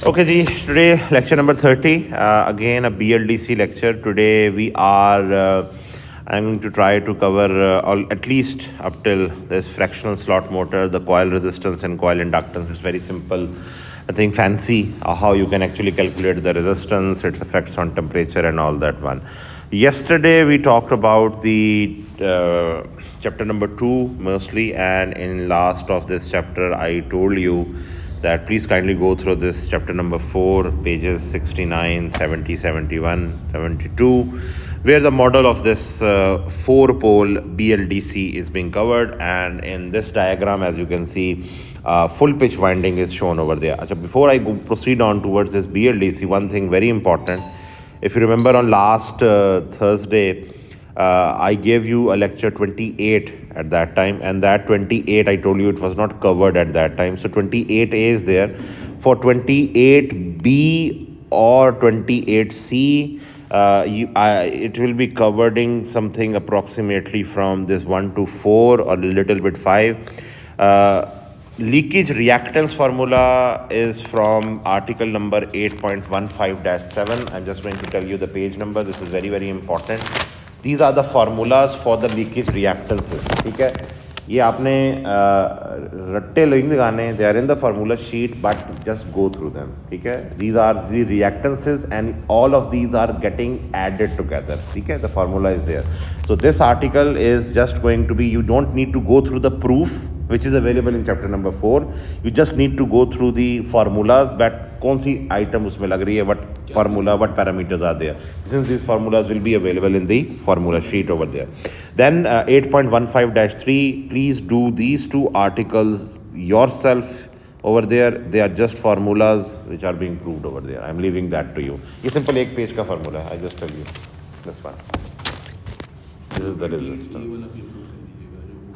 Okay, ji, today lecture number 30. Again, a BLDC lecture. Today we are, I'm going to try to cover at least up till this fractional slot motor, the coil resistance and coil inductance. It's very simple. Nothing fancy, how you can actually calculate the resistance, its effects on temperature and all that one. Yesterday we talked about the chapter number 2 mostly, and in last of this chapter I told you that please kindly go through this chapter number 4, pages 69, 70, 71, 72, where the model of this 4-pole BLDC is being covered. And in this diagram, as you can see, full pitch winding is shown over there. Before I proceed on towards this BLDC, one thing very important. If you remember on last Thursday, I gave you a lecture 28 at that time, and that 28 I told you it was not covered at that time. So 28A is there. For 28B or 28C, it will be covering something approximately from this 1 to 4 or a little bit 5. Leakage reactance formula is from article number 8.15-7. I'm just going to tell you the page number. This is very, very important. These are the formulas for the leakage reactances. ठीक है, ये आपने Ratte link लगाने, they are in the formula sheet, but just go through them. ठीक है, these are the reactances and all of these are getting added together. ठीक है, the formula is there. So this article is just going to be, you don't need to go through the proof which is available in chapter number 4. You just need to go through the formulas, but कौन सी item उसमें लग रही है, what formula, what parameters are there. Since these formulas will be available in the formula sheet over there. Then 8.15-3, please do these two articles yourself over there. They are just formulas which are being proved over there. I am leaving that to you. ये simple एक page का formula है. I just tell you this one. This is the resistance.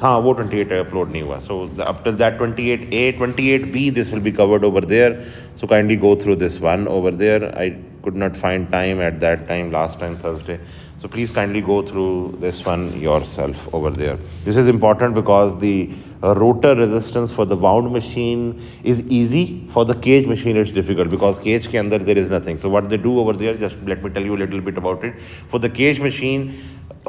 हाँ, वो 28 upload नहीं हुआ. So up till that 28A, 28B, this will be covered over there. So kindly go through this one over there. I could not find time at that time, last time Thursday. So please kindly go through this one yourself over there. This is important because the rotor resistance for the wound machine is easy. For the cage machine, it's difficult because cage के अंदर there is nothing. So what they do over there, just let me tell you a little bit about it. For the cage machine,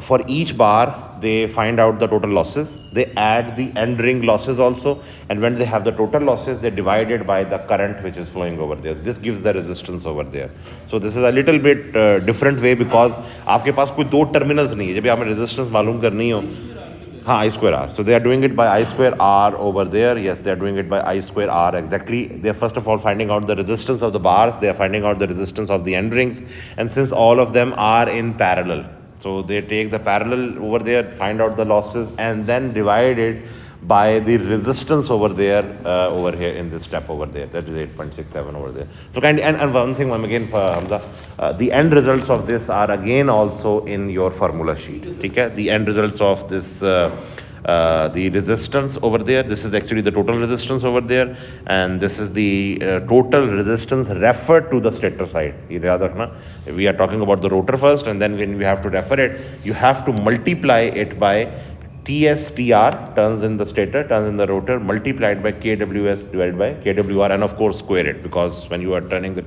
for each bar, they find out the total losses. They add the end ring losses also. And when they have the total losses, they divide it by the current which is flowing over there. This gives the resistance over there. So this is a little bit different way because आपके पास कोई दो terminals नहीं है. जब आपने resistance मालूम करनी हो, हाँ, I square R. So they are doing it by I square R over there. Yes, they are doing it by I square R exactly. They are first of all finding out the resistance of the bars. They are finding out the resistance of the end rings. And since all of them are in parallel, so they take the parallel over there, find out the losses, and then divide it by the resistance over there, over here in this step over there. That is 8.67 over there. So and one thing, again, Hamza, the end results of this are again also in your formula sheet. Okay? The end results of this, the resistance over there. This is actually the total resistance over there, and this is the total resistance referred to the stator side. We are talking about the rotor first, and then when we have to refer it, you have to multiply it by TSTR, turns in the stator, turns in the rotor, multiplied by KWS divided by KWR, and of course square it, because when you are turning the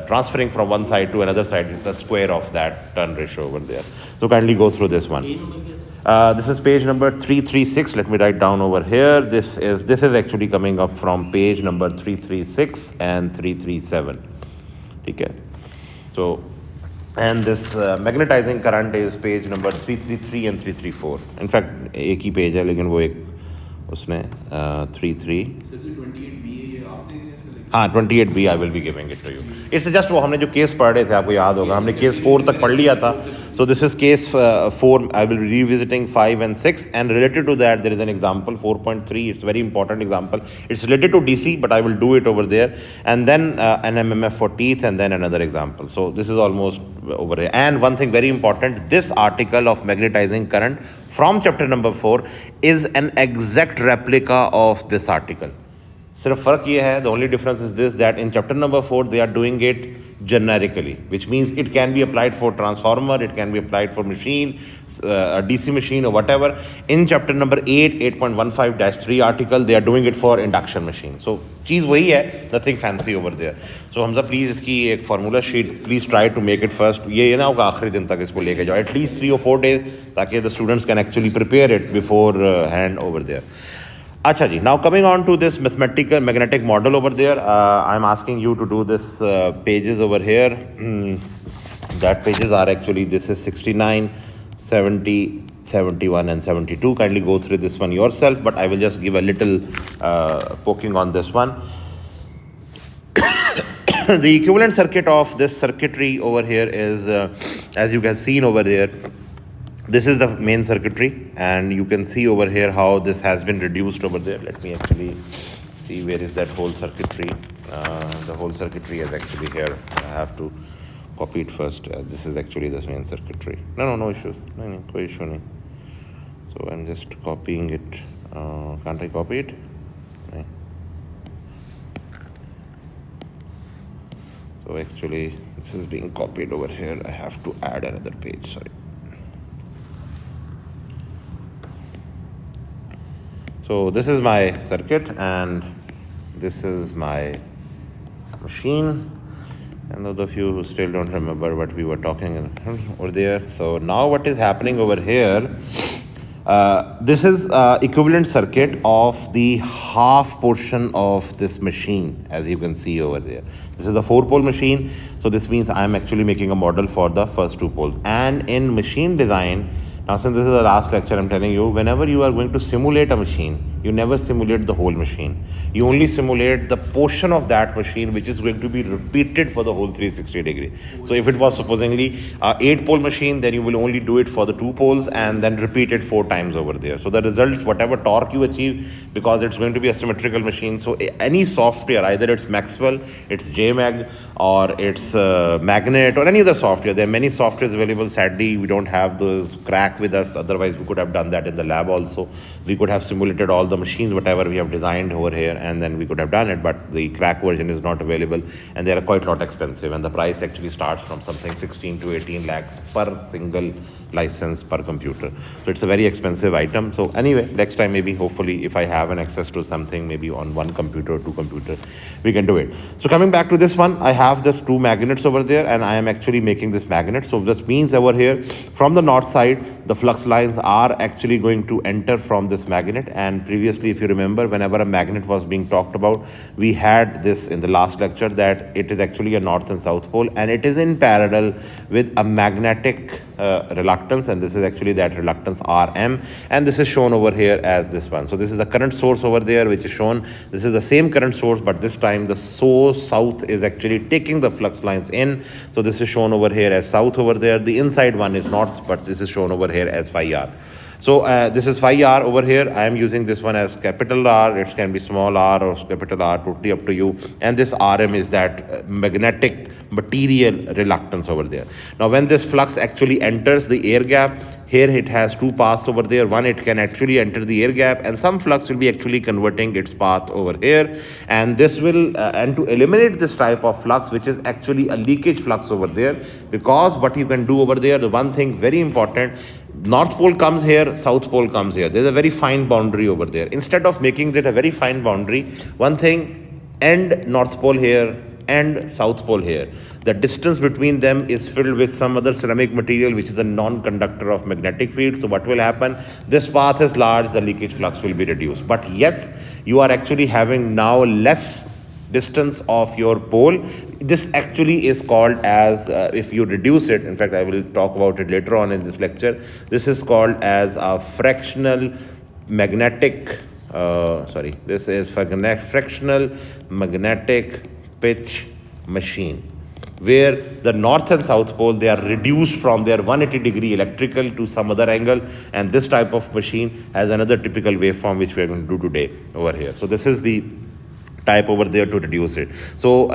transferring from one side to another side, it's the square of that turn ratio over there. So kindly go through this one. This is page number 336. Let me write down over here. This is actually coming up from page number 336 and 337. Okay. So, and this magnetizing current is page number 333 and 334. In fact, एक ही page है, लेकिन वो एक उसने 33. हाँ, 28B I will be giving it to you. It's just वो हमने जो केस पढ़ रहे थे, आपको याद होगा, हमने केस 4 तक पढ़ लिया था. So this is case 4. I will be revisiting 5 and 6, and related to that there is an example 4.3. It's a very important example. It's related to DC, but I will do it over there, and then an MMF for teeth, and then another example. So this is almost over here. And one thing very important, this article of magnetizing current from chapter number 4 is an exact replica of this article. सिर्फ फ़र्क ये है, the only difference is this, that in chapter number 4 they are doing it generically, which means it can be applied for transformer, it can be applied for machine, a DC machine or whatever. In chapter number 8, 8.15-3 article, they are doing it for induction machine. So चीज़ वही है, nothing fancy over there. So Hamza please इसकी एक formula sheet please try to make it first, ये ना होगा आखिरी दिन तक इसको लेके जाओ, एटलीस्ट 3 or 4 days, ताकि the students can actually prepare it beforehand over there. Acha ji, now coming on to this mathematical magnetic model over there, I'm asking you to do this pages over here. That pages are actually, this is 69, 70, 71 and 72. Kindly go through this one yourself, but I will just give a little poking on this one. The equivalent circuit of this circuitry over here is, as you have seen over there, this is the main circuitry, and you can see over here how this has been reduced over there. Let me actually see where is that whole circuitry. The whole circuitry is actually here. I have to copy it first. This is actually the main circuitry. No issues. No issue. No. So I'm just copying it. Can't I copy it? No. So actually this is being copied over here. I have to add another page, sorry. So this is my circuit and this is my machine, and those of you who still don't remember what we were talking over there. So now what is happening over here, this is equivalent circuit of the half portion of this machine, as you can see over there. This is a 4-pole machine, so this means I am actually making a model for the first 2 poles. And in machine design, now since this is the last lecture, I'm telling you, whenever you are going to simulate a machine, you never simulate the whole machine. You only simulate the portion of that machine which is going to be repeated for the whole 360 degree. So if it was supposedly a 8-pole machine, then you will only do it for the 2 poles and then repeat it 4 times over there. So the results, whatever torque you achieve, because it's going to be a symmetrical machine, so any software, either it's Maxwell, it's JMag, or it's Magnet, or any other software, there are many softwares available. Sadly, we don't have those crack with us, otherwise we could have done that in the lab also. We could have simulated all the machines, whatever we have designed over here, and then we could have done it, but the crack version is not available, and they are quite a lot expensive, and the price actually starts from something 16 to 18 lakhs per single license per computer. So it's a very expensive item. So anyway, next time maybe, hopefully, if I have an access to something, maybe on 1 computer or 2 computers, we can do it. So coming back to this one, I have this 2 magnets over there, and I am actually making this magnet. So this means over here, from the north side, the flux lines are actually going to enter from this magnet. And previously, if you remember, whenever a magnet was being talked about, we had this in the last lecture, that it is actually a north and south pole, and it is in parallel with a magnetic reluctance, and this is actually that reluctance Rm, and this is shown over here as this one. So this is the current source over there which is shown. This is the same current source, but this time the source south is actually taking the flux lines in. So this is shown over here as south over there. The inside one is north, but this is shown over here as phi r. So this is phi r over here. I am using this one as capital R. It can be small r or capital R, totally up to you. And this Rm is that magnetic material reluctance over there. Now when this flux actually enters the air gap, here it has 2 paths over there. One, it can actually enter the air gap, and some flux will be actually converting its path over here. And this will, and to eliminate this type of flux, which is actually a leakage flux over there, because what you can do over there, the one thing very important, North Pole comes here, South Pole comes here. There's a very fine boundary over there. Instead of making it a very fine boundary, one thing, end North Pole here, and South Pole here. The distance between them is filled with some other ceramic material which is a non-conductor of magnetic field. So what will happen? This path is large, the leakage flux will be reduced. But yes, you are actually having now less distance of your pole. This actually is called as, if you reduce it, in fact I will talk about it later on in this lecture, this is called as a fractional magnetic, this is fractional magnetic pitch machine, where the north and south pole, they are reduced from their 180 degree electrical to some other angle, and this type of machine has another typical waveform which we are going to do today over here. So this is the type over there to reduce it. So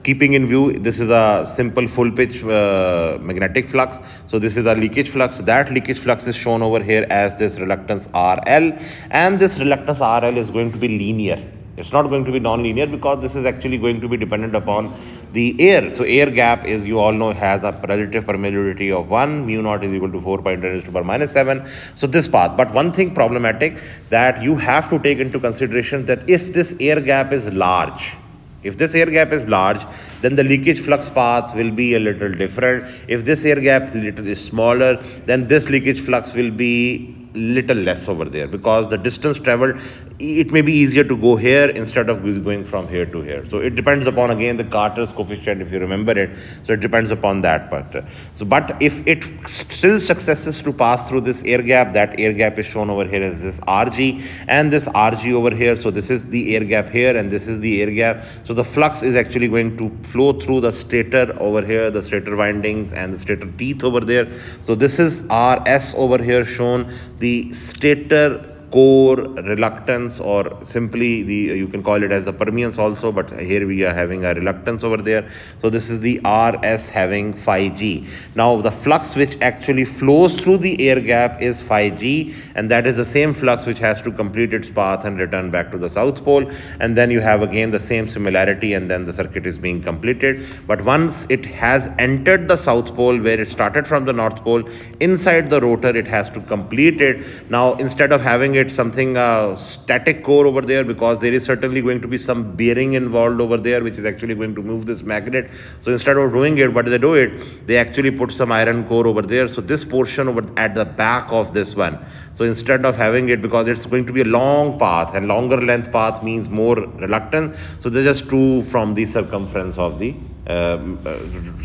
keeping in view, this is a simple full pitch magnetic flux. So this is a leakage flux. That leakage flux is shown over here as this reluctance RL, and this reluctance RL is going to be linear. It's not going to be non-linear because this is actually going to be dependent upon the air. So air gap is, you all know, has a relative permeability of 1, mu naught is equal to 4.10⁻⁷. So this path. But one thing problematic that you have to take into consideration, that if this air gap is large, then the leakage flux path will be a little different. If this air gap little is smaller, then this leakage flux will be little less over there, because the distance traveled, it may be easier to go here instead of going from here to here. So it depends upon, again, the Carter's coefficient, if you remember it. So it depends upon that part. So but if it still successes to pass through this air gap, that air gap is shown over here as this RG, and this RG over here. So this is the air gap here, and this is the air gap. So the flux is actually going to flow through the stator over here, the stator windings and the stator teeth over there. So this is RS over here shown, the stator core reluctance, or simply the, you can call it as the permeance also, but here we are having a reluctance over there. So this is the RS having phi g. Now the flux which actually flows through the air gap is phi g, and that is the same flux which has to complete its path and return back to the south pole. And then you have again the same similarity, and then the circuit is being completed. But once it has entered the south pole, where it started from the north pole, inside the rotor it has to complete it. Now instead of having it something static core over there, because there is certainly going to be some bearing involved over there which is actually going to move this magnet. So instead of doing it, what do? They actually put some iron core over there. So this portion over at the back of this one, so instead of having it, because it's going to be a long path, and longer length path means more reluctance, so they just drew from the circumference of the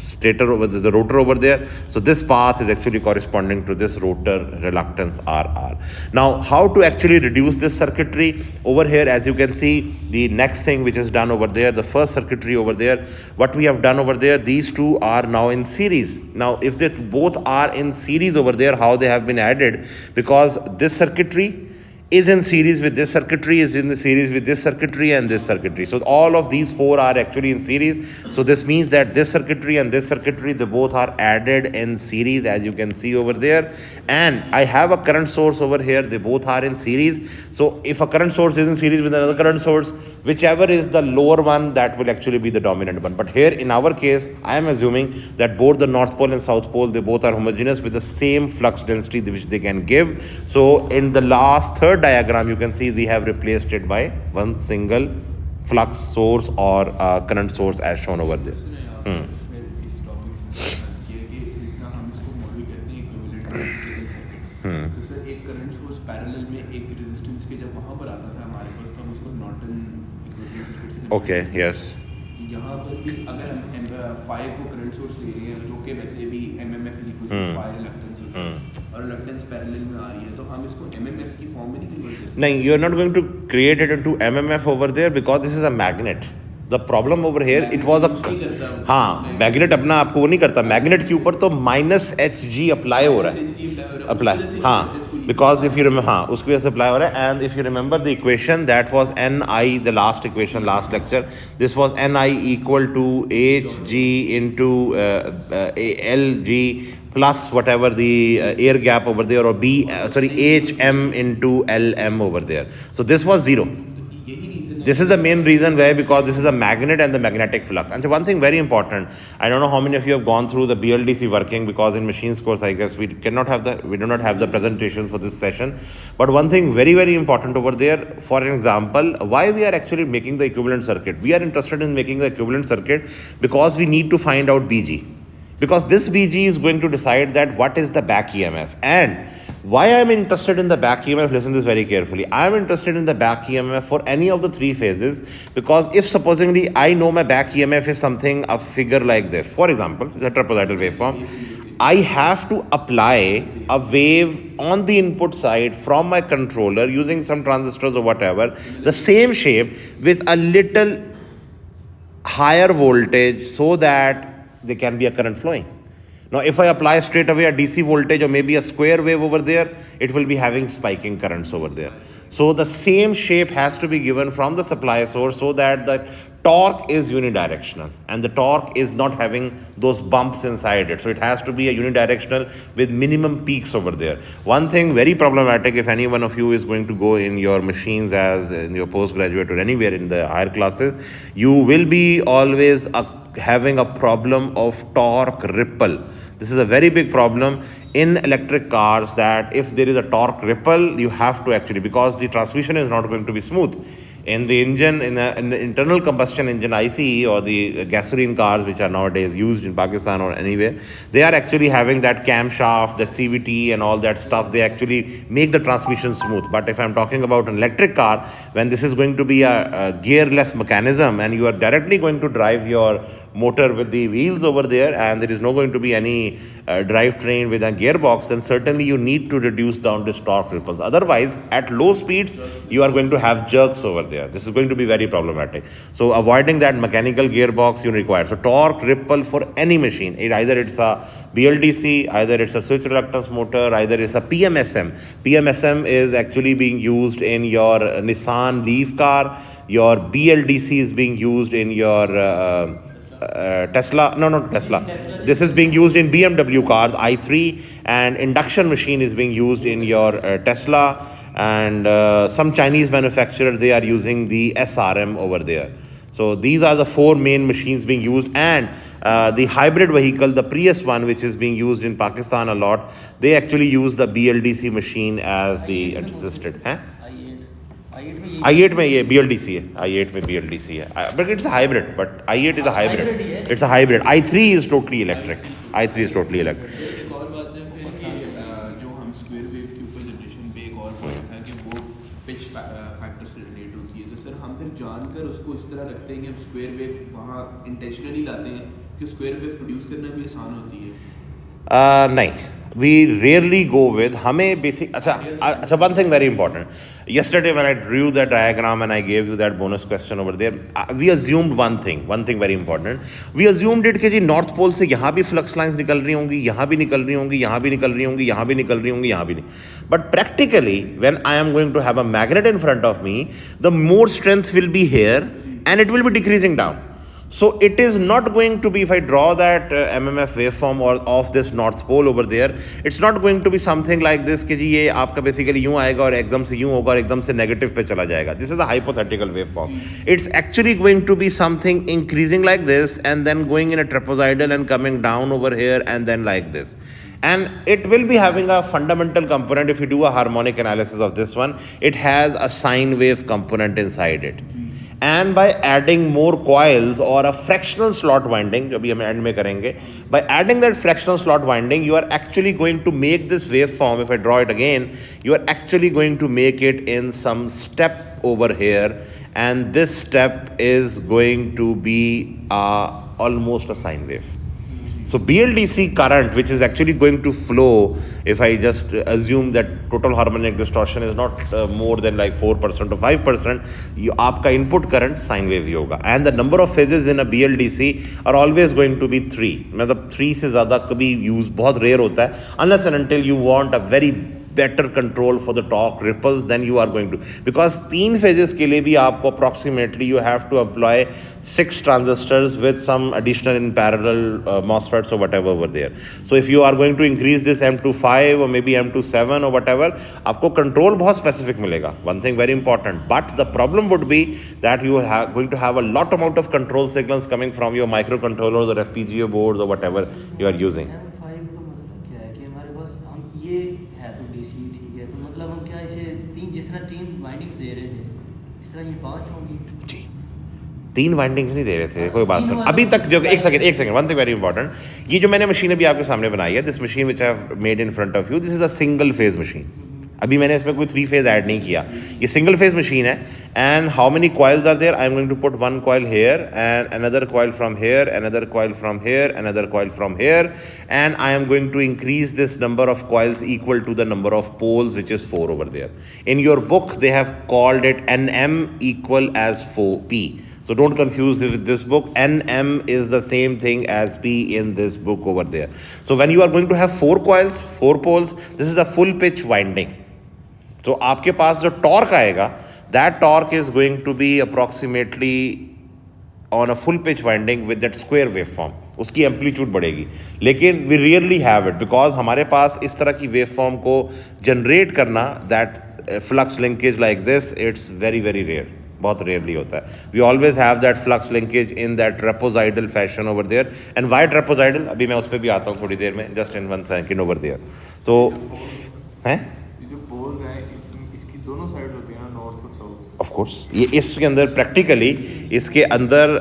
stator over the rotor over there. So this path is actually corresponding to this rotor reluctance RR. Now how to actually reduce this circuitry over here? As you can see, the next thing which is done over there, the first circuitry over there, what we have done over there, these two are now in series. Now if they both are in series over there, how they have been added? Because this circuitry is in series with this circuitry, is in the series with this circuitry and this circuitry. So all of these four are actually in series. So this means that this circuitry and this circuitry, they both are added in series, as you can see over there. And I have a current source over here, they both are in series. So if a current source is in series with another current source, whichever is the lower one, that will actually be the dominant one. But here in our case, I am assuming that both the north pole and south pole, they both are homogeneous with the same flux density which they can give. So in the last third diagram, you can see we have replaced it by one single flux source or current source as shown over there. तो sir एक current source parallel में एक resistance के जब वहाँ पर आता था हमारे पास, तो हम उसको नॉर्टन इक्विवेलेंट सर्किट से ओके यस यहाँ पर भी अगर हम 5 को करंट सोर्स ले रहे हैं, जो कि वैसे भी MMF इक्वल टू 5 रिलक्टेंस और रिलक्टेंस पैरेलल में आ रही है, तो हम इसको MMF की फॉर्म में नहीं कन्वर्ट कर सकते? नहीं, you are not going to create it into MMF over there because this is a magnet. The problem over here, it was a हाँ मैग्नेट अपना आपको वो नहीं करता, मैग्नेट के ऊपर तो -Hg अप्लाई हो रहा है, अप्लाई हाँ, because if you remember हाँ उसकी वजह से अप्लाई हो रहा है. And if you remember the equation, that was Ni, the last equation last lecture, this was Ni equal to Hg into Lg plus whatever the air gap over there, or Hm into Lm over there. So this was 0. This is the main reason why, because this is a magnet and the magnetic flux. And one thing very important, I don't know how many of you have gone through the BLDC working, because in machines course, I guess we do not have the presentations for this session. But one thing very, very important over there, for an example, why we are actually making the equivalent circuit. We are interested in making the equivalent circuit because we need to find out BG. Because this BG is going to decide that what is the back EMF. And why I am interested in the back EMF, listen this very carefully. I am interested in the back EMF for any of the three phases, because if supposedly I know my back EMF is something, a figure like this, for example, the trapezoidal waveform, I have to apply a wave on the input side from my controller using some transistors or whatever, the same shape with a little higher voltage so that there can be a current flowing. Now, if I apply straight away a DC voltage or maybe a square wave over there, it will be having spiking currents over there. So the same shape has to be given from the supply source so that the torque is unidirectional and the torque is not having those bumps inside it. So it has to be a unidirectional with minimum peaks over there. One thing very problematic, if any one of you is going to go in your machines as in your postgraduate or anywhere in the higher classes, you will be always having a problem of torque ripple. This is a very big problem in electric cars, that if there is a torque ripple, you have to actually, because the transmission is not going to be smooth. In the engine, in the internal combustion engine ICE or the gasoline cars which are nowadays used in Pakistan or anywhere, they are actually having that camshaft, the CVT and all that stuff. They actually make the transmission smooth. But if I'm talking about an electric car, when this is going to be a gearless mechanism and you are directly going to drive your motor with the wheels over there and there is not going to be any drivetrain with a gearbox, then certainly you need to reduce down this torque ripples. Otherwise, at low speeds, you are going to have jerks over there. This is going to be very problematic. So avoiding that mechanical gearbox you require. So torque ripple for any machine, either it's a BLDC, either it's a switch reluctance motor, either it's a PMSM. PMSM is actually being used in your Nissan Leaf car. Your BLDC is being used in your Tesla. No, not Tesla. This is being used in BMW cars, i3, and induction machine is being used in your Tesla, and some Chinese manufacturer, they are using the SRM over there. So these are the four main machines being used, and the hybrid vehicle, the Prius one, which is being used in Pakistan a lot, they actually use the BLDC machine as the assisted. i8 में ये BLDC है, i8 में BLDC है, but it's a hybrid, but i8 is a hybrid, it's a hybrid. i3 is totally electric, i3 is totally electric. एक और बात है फिर कि जो हम स्क्वायर वेव के ऊपर जनरेशन पे एक और पॉइंट था कि वो पिच फैक्टर से रिलेट होती है, तो सर हम फिर जानकर उसको इस तरह रखते हैं कि हम स्क्वायर वेव वहाँ इंटेंशनली लाते हैं कि स्क्वायर वेव प्रोड्यूस करना भी आसान होती है? नहीं, we rarely go with हमें basic अच्छा one thing very important. Yesterday when I drew that diagram and I gave you that bonus question over there, we assumed one thing very important. We assumed it कि जी north pole से यहाँ भी flux lines निकल रही होंगी, यहाँ भी निकल रही होंगी, यहाँ भी निकल रही होंगी, यहाँ भी निकल रही होंगी, यहाँ भी नहीं. But practically when I am going to have a magnet in front of me, the more strength will be here and it will be decreasing down. So it is not going to be, if I draw that MMF waveform or of this north pole over there, it's not going to be something like this कि जी ये आपका basically यूं आएगा और एकदम से यूं होगा और एकदम से negative पे चला जाएगा. This is a hypothetical waveform. It's actually going to be something increasing like this and then going in a trapezoidal and coming down over here and then like this. And it will be having a fundamental component. If you do a harmonic analysis of this one, it has a sine wave component inside it. And by adding more coils or a fractional slot winding, जो भी हम end में करेंगे, by adding that fractional slot winding, you are actually going to make this waveform, if I draw it again, you are actually going to make it in some step over here, and this step is going to be almost a sine wave. So BLDC current, which is actually going to flow, if I just assume that total harmonic distortion is not more than like 4% or 5%, आपका input current sine wave ही होगा. And the number of phases in a BLDC are always going to be 3. मतलब 3 से ज़्यादा कभी use बहुत rare होता है, unless and until you want a very better control for the torque ripples, then you are going to, because 3 phases के लिए भी आपको approximately you have to apply 6 transistors with some additional in parallel MOSFETs or whatever over there. So if you are going to increase this M25 or maybe M27 or whatever, आपको control बहुत specific मिलेगा. One thing very important. But the problem would be that you are going to have a lot amount of control signals coming from your microcontrollers or FPGA boards or whatever you are using. जी 3 windings नहीं दे रहे थे, कोई बात सुन अभी तक जो एक second one thing very important, ये जो मैंने मशीन अभी आपके सामने बनाई है, this machine which I have made in front of you, this is a single phase machine. अभी मैंने इसमें कोई 3 फेज ऐड नहीं किया, ये सिंगल फेज मशीन है. And how many coils are there? I am going to put 1 coil here and another coil from here, another coil from here, another coil from here, and I am going to increase this number of coils equal to the number of poles, which is 4 over there. In your book they have called it NM equal as 4P. So don't confuse this with this book. NM is the same thing as P in this book over there. So when you are going to have 4 coils, 4 poles, this is a full pitch winding. तो आपके पास जो torque आएगा, that torque is going to be approximately on a full pitch winding with that square wave form, उसकी amplitude बढ़ेगी। लेकिन we rarely have it because हमारे पास इस तरह की वेव फॉर्म को जनरेट करना, that flux linkage like this, it's very very rare, बहुत रेयरली होता है। We always have that flux linkage in that trapezoidal fashion over there. And why trapezoidal, अभी मैं उस पर भी आता हूँ थोड़ी देर में, just in 1 second over there. तो हैं जो पोल्स हैं इसकी दोनों साइड होती है ना, नॉर्थ और साउथ। ऑफ कोर्स ये इसके अंदर प्रैक्टिकली इसके अंदर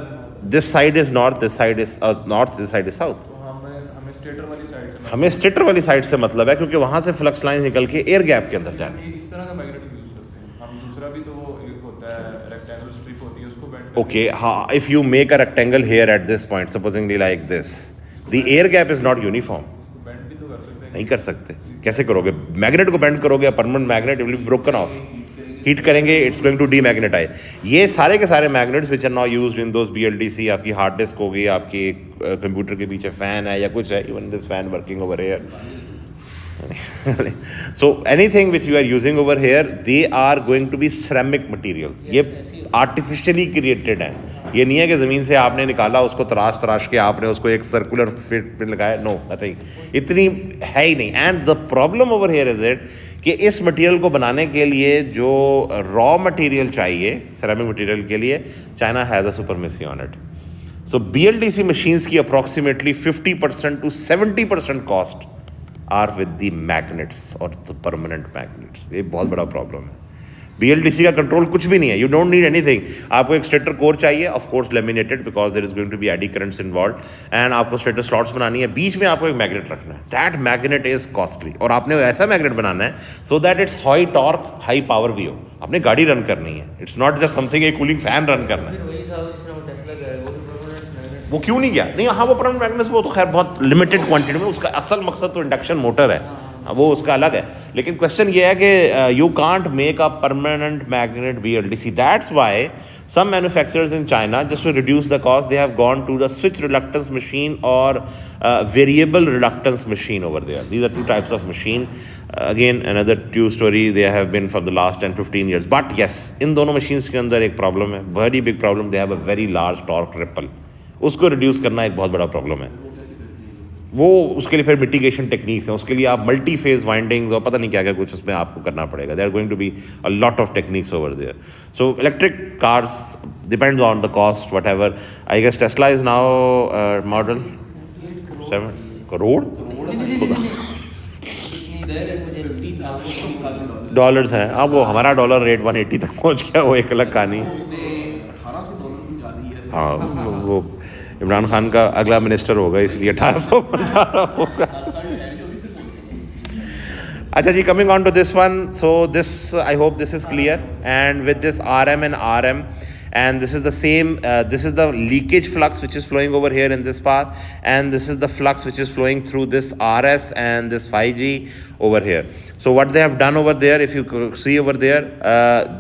this side is north, this side is north, this side is south. तो हमें स्टेटर वाली साइड से हमें स्टेटर वाली साइड से मतलब है, क्योंकि वहां से फ्लक्स लाइन निकल के एयर गैप के अंदर जानी। इस तरह का मैग्नेट यूज करते हैं हम। दूसरा भी तो वो एक होता है, रेक्टेंगल स्ट्रिप होती है, उसको बेंड ओके, हाँ, if you make a rectangle here at this point, supposingly like this, the air gap is not uniform. उसको बेंड भी तो कर सकते हैं। नहीं कर सकते। कैसे करोगे? मैग्नेट को बेंड करोगे, permanent magnet will be broken off. Heat करेंगे, इट्स गोइंग टू डीमैग्नेटाइज। ये सारे के सारे magnets which are now used in those BLDC, आपकी हार्ड डिस्क हो गई, आपकी कंप्यूटर के पीछे फैन है या कुछ है, even this fan working over here. So anything which you are using over here, they are going to be ceramic materials. ये artificially created है। ये नहीं है कि ज़मीन से आपने निकाला, उसको तराश के आपने उसको एक सर्कुलर फिट पे लगाया। नो, नथिंग, इतनी है ही नहीं। And the problem over here is it कि इस मटेरियल को बनाने के लिए जो रॉ मटेरियल चाहिए सेरामिक मटेरियल के लिए, China has a supremacy on it. So BLDC machines की approximately 50% to 70% cost are with the magnets और द परमानेंट मैग्नेट्स। ये बहुत बड़ा प्रॉब्लम है। BLDC का कंट्रोल कुछ भी नहीं है, यू डोंट नीड एनीथिंग। आपको एक स्टेटर कोर चाहिए, of course laminated, because there is going to be eddy currents involve, and आपको स्टेटर स्लॉट्स बनानी है, बीच में आपको एक मैग्नेट रखना है। दैट मैग्नेट इज कॉस्टली, और आपने ऐसा मैग्नेट बनाना है so that it's high torque high power भी हो। आपने गाड़ी रन करनी है, इट्स नॉट जस्ट समथिंग एक कूलिंग फैन रन करना है। वो क्यों नहीं गया? नहीं, हाँ, वो परमानेंट मैग्नेट्स वो तो खैर बहुत लिमिटेड क्वांटिटी में, उसका असल मकसद तो इंडक्शन मोटर है, वो उसका अलग है। लेकिन क्वेश्चन ये है कि you can't make a permanent magnet BLDC। That's why some manufacturers in China, just to reduce the cost, they have gone to the switch reluctance machine or variable reluctance machine over there. These are two types of machine. Again, another true story, they have been for the last 10-15 years. But yes, इन दोनों machines के अंदर एक problem है, very big problem. They have a very large torque ripple. उसको reduce करना एक बहुत बड़ा problem है। वो उसके लिए फिर मिटिगेशन टेक्निक्स हैं, उसके लिए आप मल्टी फेज वाइंडिंग्स और पता नहीं क्या क्या कुछ उसमें आपको करना पड़ेगा। There going to be a lot of techniques over there. So electric cars depends on the cost, whatever. I guess Tesla is now model 7 crore dollars हैं। अब वो हमारा डॉलर रेट 180 तक पहुंच गया, वो एक अलग कहानी। हाँ, वो इमरान खान का अगला मिनिस्टर होगा, इसलिए 1800 पर जा रहा होगा। अच्छा जी, coming on to this one, so this I hope this is clear, and with this RM and RM, and this is the same, this is the leakage flux which is flowing over here in this path, and this is the flux which is flowing through this RS and this 5G over here. So what they have done over there, if you see over there,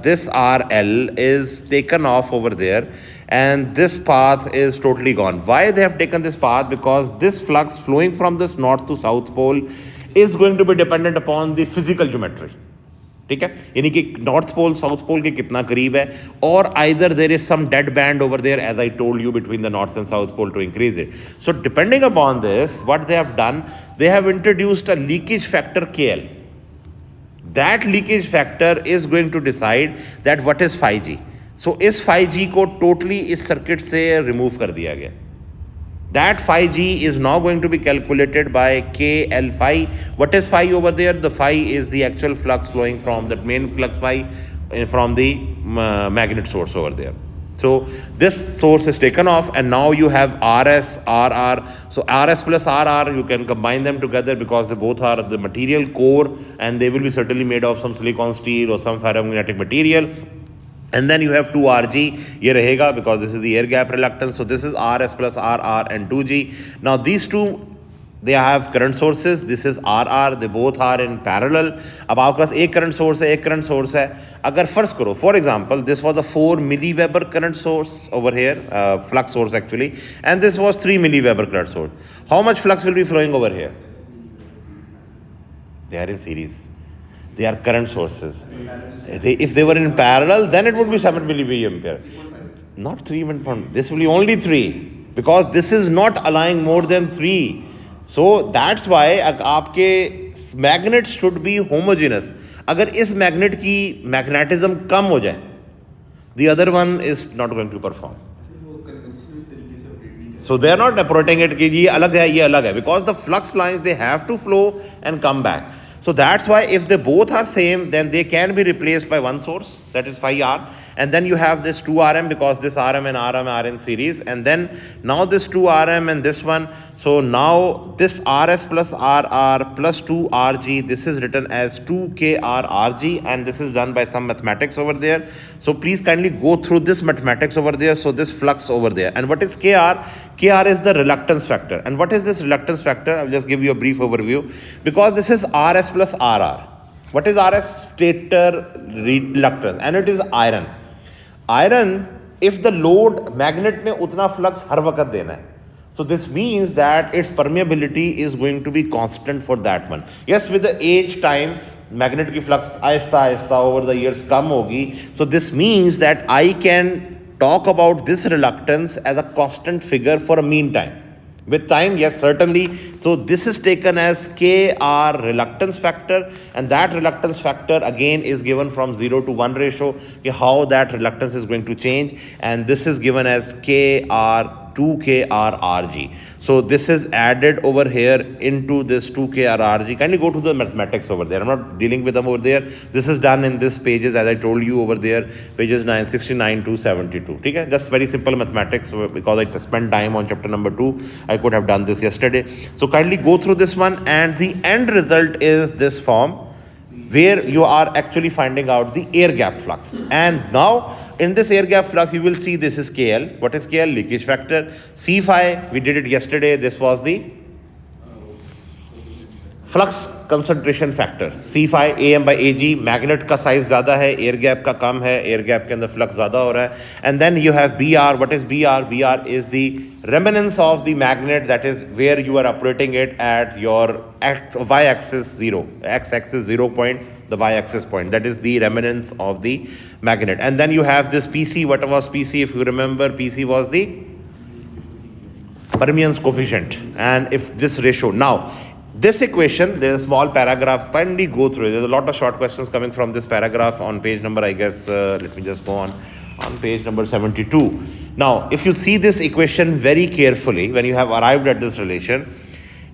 this RL is taken off over there, and this path is totally gone. Why they have taken this path? Because this flux flowing from this north to south pole is going to be dependent upon the physical geometry. ठीक है, यानी कि north pole south pole के कितना करीब है, और either there is some dead band over there, as I told you, between the north and south pole to increase it. So depending upon this, what they have done, they have introduced a leakage factor KL. That leakage factor is going to decide that what is 5G. So इस 5G को totally इस circuit से remove कर दिया गया. That 5G is now going to be calculated by KL phi. What is phi over there? The phi is the actual flux flowing from that main flux phi from the magnet source over there. So this source is taken off, and now you have RS, RR. So RS plus RR, you can combine them together because they both are the material core, and they will be certainly made of some silicon steel or some ferromagnetic material. And then you have 2RG, ये रहेगा because this is the air gap reluctance. So this is RS plus RR and 2G. Now these two, they have current sources. This is RR, they both are in parallel. अब आपके पास एक current source है, एक current source है. अगर फर्ज करो, for example, this was a 4 milliweber current source over here, flux source actually, and this was 3 milliweber current source. How much flux will be flowing over here? They are in series. They are current sources. If they were in parallel, then it would be 7 milliampere. Not 3.1. This will be only 3 because this is not allowing more than 3. So that's why आपके magnets should be homogeneous. अगर इस magnet की magnetism कम हो जाए, the other one is not going to perform. So they are not operating it कि ये अलग है, ये अलग है, because the flux lines they have to flow and come back. So that's why if they both are same, then they can be replaced by one source, that is phi r, and then you have this 2Rm because this Rm and Rm are in series, and then now this 2Rm and this one. So now this Rs plus Rr plus 2Rg, this is written as 2KRRg, and this is done by some mathematics over there. So please kindly go through this mathematics over there. So this flux over there. And what is Kr? Kr is the reluctance factor. And what is this reluctance factor? I'll just give you a brief overview. Because this is Rs plus Rr. What is Rs? Stator reluctance. And it is iron. Iron, if the load magnet ने उतना flux हर वक्त देना है. So this means that its permeability is going to be constant for that one. Yes, with the age time, magnet की flux Aahista Aahista over the years कम होगी. So this means that I can talk about this reluctance as a constant figure for a mean time. With time, yes, certainly. So this is taken as Kr reluctance factor, and that reluctance factor again is given from 0 to 1 ratio, how that reluctance is going to change, and this is given as Kr 2KRRg. So this is added over here into this 2KRRg. Kindly go to the mathematics over there. I'm not dealing with them over there. This is done in this pages as I told you over there, pages 969 to 72. Okay? Just very simple mathematics because I spent time on chapter number 2. I could have done this yesterday. So kindly go through this one, and the end result is this form where you are actually finding out the air gap flux. And now in this air gap flux, you will see this is KL. What is KL? Leakage factor. C phi, we did it yesterday. This was the flux concentration factor. C phi AM by AG. Magnet का size ज़्यादा है, air gap का कम है, air gap के अंदर flux ज़्यादा हो रहा है. And then you have BR. What is BR? BR is the remanence of the magnet, that is where you are operating it at your y-axis 0, x-axis 0 point, the y-axis point. That is the remanence of the magnet. And then you have this PC. What was PC? If you remember, PC was the permeance coefficient. And if this ratio. Now, this equation, there is a small paragraph. Kindly go through it. There's a lot of short questions coming from this paragraph on page number, I guess, let me just go on page number 72. Now, if you see this equation very carefully, when you have arrived at this relation,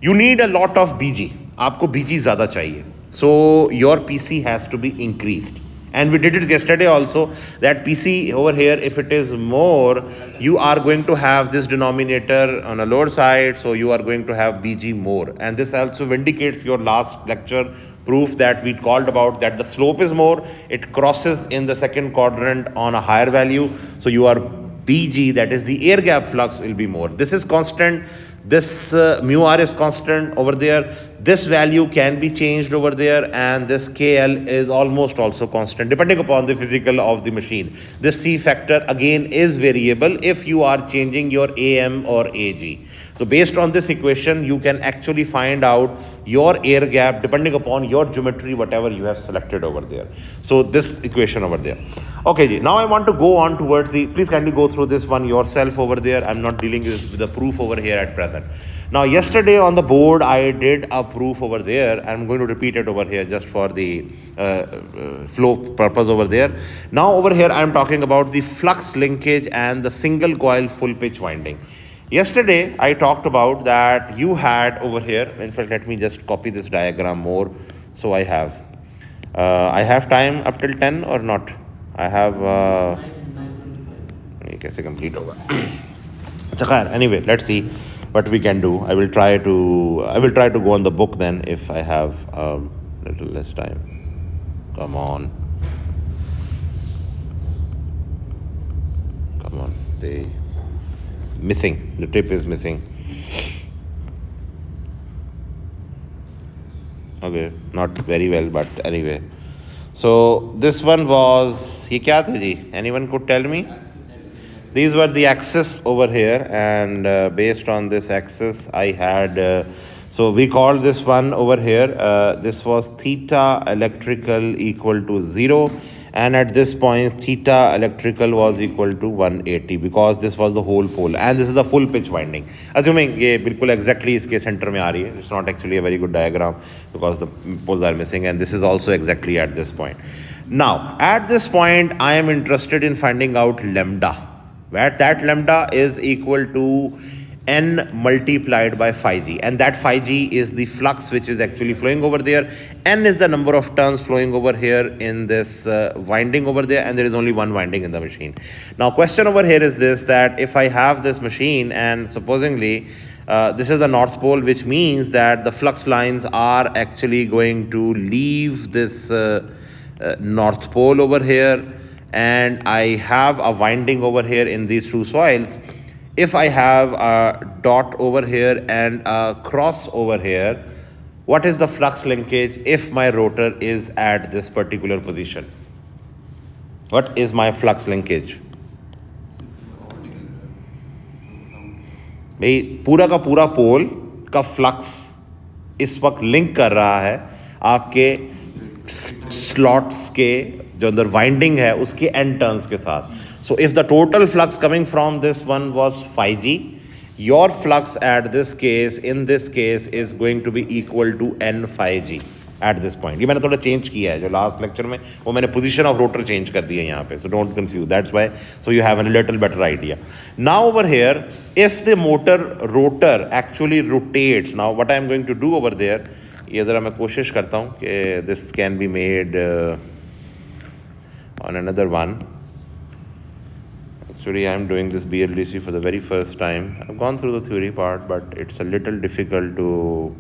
you need a lot of BG. आपको BG ज़्यादा चाहिए. So your PC has to be increased. And we did it yesterday also, that PC over here, if it is more, you are going to have this denominator on a lower side, so you are going to have BG more. And this also vindicates your last lecture proof that we called about, that the slope is more, it crosses in the second quadrant on a higher value, so your BG, that is the air gap flux, will be more. This is constant. This mu r is constant over there. This value can be changed over there, and this KL is almost also constant depending upon the physical of the machine. This C factor again is variable if you are changing your AM or AG. So based on this equation, you can actually find out your air gap depending upon your geometry, whatever you have selected over there. So this equation over there. Okay, now I want to go on towards the, please kindly go through this one yourself over there. I'm not dealing with the proof over here at present. Now yesterday on the board, I did a proof over there. I'm going to repeat it over here just for the flow purpose over there. Now over here, I'm talking about the flux linkage and the single coil full pitch winding. Yesterday, I talked about that you had over here, in fact, let me just copy this diagram more. So I have time up till 10 or not? I have, कैसे complete होगा? Anyway, let's see what we can do. I will try to go on the book then if I have a little less time. Come on, missing. The tip is missing. Okay, not very well, but anyway. So this one was, ये क्या था जी? Anyone could tell me? These were the axis over here, and based on this axis, I had So we called this one over here, this was theta electrical equal to 0, and at this point theta electrical was equal to 180 because this was the whole pole and this is the full pitch winding. Assuming ये बिल्कुल exactly इसके center में आ रही है, it's not actually a very good diagram because the poles are missing, and this is also exactly at this point. Now at this point I am interested in finding out lambda, where that lambda is equal to n multiplied by phi g, and that phi g is the flux which is actually flowing over there. N is the number of turns flowing over here in this winding over there, and there is only one winding in the machine. Now question over here is this, that if I have this machine and supposingly this is the north pole, which means that the flux lines are actually going to leave this north pole over here, and I have a winding over here in these two soils. If I have a dot over here and a cross over here, what is the flux linkage if my rotor is at this particular position? What is my flux linkage? भाई पूरा का पूरा पोल का flux इस वक्त link कर रहा है आपके स्लॉट्स के जो अंदर वाइंडिंग है उसके एंड टर्न्स के साथ. So if the total flux coming from this one was phi g, your flux at this case, in this case, is going to be equal to n phi g at this point. ये मैंने थोड़ा change किया है जो last lecture में, वो मैंने position of rotor change कर दी है यहाँ पे, so don't confuse. That's why, so you have a little better idea. Now over here, if the motor rotor actually rotates, now what I am going to do over there, ये ज़रा मैं कोशिश करता हूँ कि this can be made on another one. Actually, I am doing this BLDC for the very first time. I've gone through the theory part, but it's a little difficult to...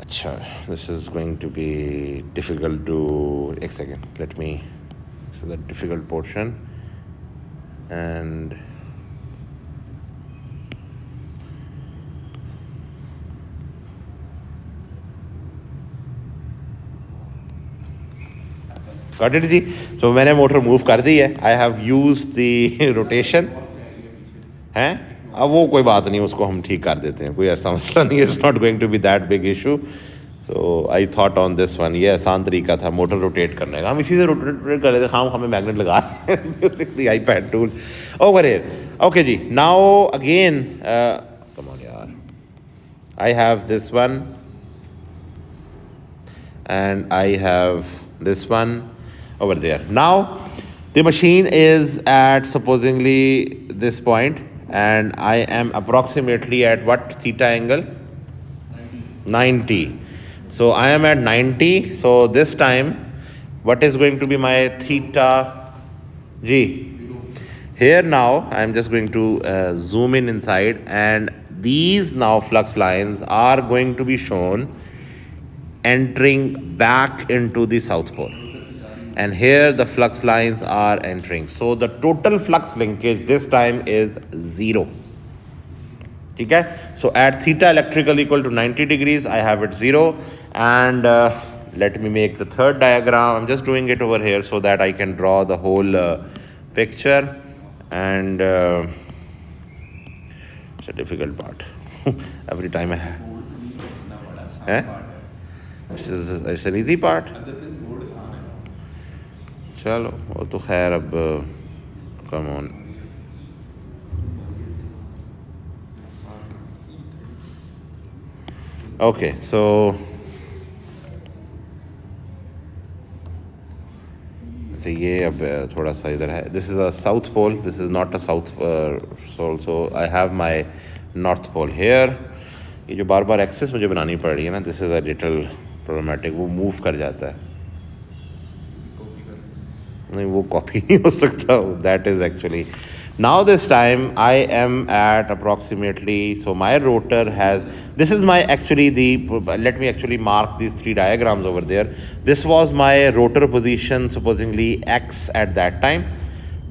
Achha, this is going to be difficult to... One second, let me... This is the difficult portion. And... Got it जी. So मैंने motor move कर दी है. I have used the rotation. हैं? अब वो कोई बात नहीं, उसको हम ठीक कर देते हैं, कोई ऐसा मसला नहीं है. It's not going to be that big issue. So I thought on this one. ये आसान तरीका था मोटर रोटेट करने का. हम इसी से रोटेट कर लेते हैं. हमें मैग्नेट लगा रहे हैं. Basically iPad tool over here. Okay ji. Now again, come on यार. I have this one and I have this one over there. Now the machine is at supposingly this point, and I am approximately at what theta angle? 90. So I am at 90. So this time what is going to be my theta g? Here now I am just going to zoom in inside, and these now flux lines are going to be shown entering back into the south pole, and here the flux lines are entering. So the total flux linkage this time is 0. Okay? So at theta electrical equal to 90 degrees, I have it 0. And let me make the third diagram. I'm just doing it over here so that I can draw the whole picture. And it's a difficult part. Every time I have. It's an easy part. चलो वो तो खैर अब come on. Okay so ये अब थोड़ा सा इधर है. This is a south pole, this is not a south pole, so I have my north pole here. ये जो बार बार एक्सेस मुझे बनानी पड़ रही है ना, this is a little problematic. वो मूव कर जाता है. नहीं वो कॉपी नहीं हो सकता. That is actually now this time I am at approximately. So my rotor has, this is my actually the, let me actually mark these 3 diagrams over there. This was my rotor position, supposingly x at that time.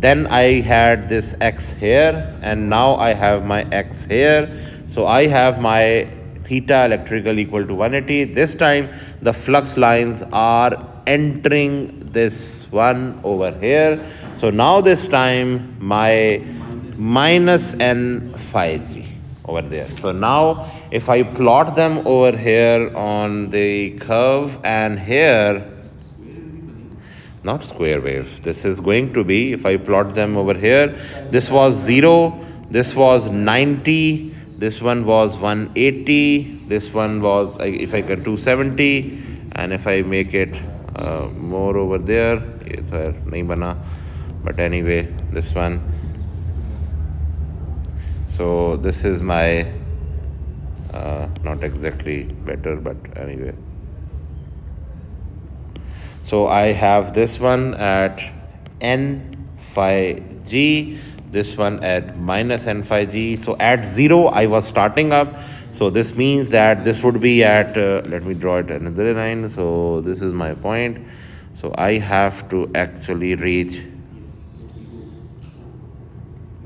Then I had this x here, and now I have my x here. So I have my theta electrical equal to 180. This time the flux lines are entering this one over here. So now this time my minus n phi g. over there. So now if I plot them over here on the curve and here, not square wave, this is going to be, if I plot them over here, this was 0, this was 90, this one was 180, this one was, if I can 270, and if I make it more over there, ye to nahi bana, but anyway, this one. So this is my not exactly better, but anyway. So I have this one at n phi g, this one at minus n phi g. So at 0 I was starting up. So this means that this would be at, let me draw it another line. So this is my point. So I have to actually reach,